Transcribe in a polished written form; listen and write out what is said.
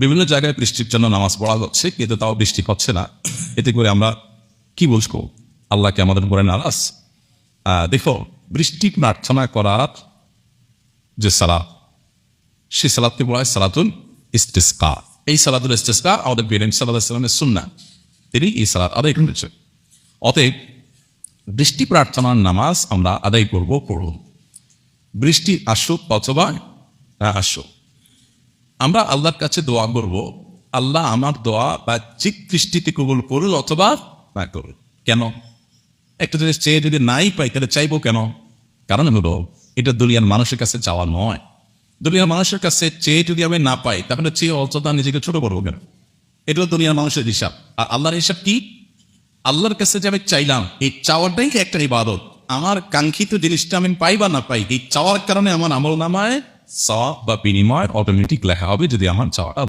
বিভিন্ন জায়গায় বৃষ্টির জন্য নামাজ পড়া হচ্ছে, কিন্তু তাও বৃষ্টি হচ্ছে না। এতে করে আমরা কি বুঝবো আল্লাহকে আমাদের উপরে নারাজ? দেখো, বৃষ্টি প্রার্থনা করার যে সালাত, সেই সালাতকে বলা হয় সালাতুল ইস্তিসকা। এই সালাতুল ইস্তিসকা আমাদের বেরেন সাল্লাল্লাহু আলাইহি ওয়াসাল্লামের সুন্নাহ, তিনি এই সালাত আদায় করেছেন। অতএব বৃষ্টি প্রার্থনার নামাজ আমরা আদায় করব। বৃষ্টি আসুক অথবা না আসুক, আমরা আল্লাহর কাছে দোয়া করব, আল্লাহ আমার দোয়া বাহ্যিক দৃষ্টিতে কবুল করুন অথবা না করুন। কেন? একটা জিনিস চেয়ে যদি নাই পাই তাহলে চাইবো কেন? কারণ হলো এটা দুনিয়ার মানুষের কাছে চাওয়া নয়। দুনিয়ার মানুষের কাছে চেয়ে যদি আমি না পাই তাহলে চেয়ে অযথা নিজেকে ছোট করবো কেন? এটা দুনিয়ার মানুষের হিসাব। আর আল্লাহর হিসাব কি? আল্লাহর কাছে যে আমি চাইলাম, এই চাওয়াটাই একটা ইবাদত। আমার কাঙ্ক্ষিত জিনিসটা আমি পাই বা না পাই, এই চাওয়ার কারণে আমার আমল নামায় সওয়াব বা বিনিময় অটোমেটিক লেখা হবে, যদি আমার চাওয়াটা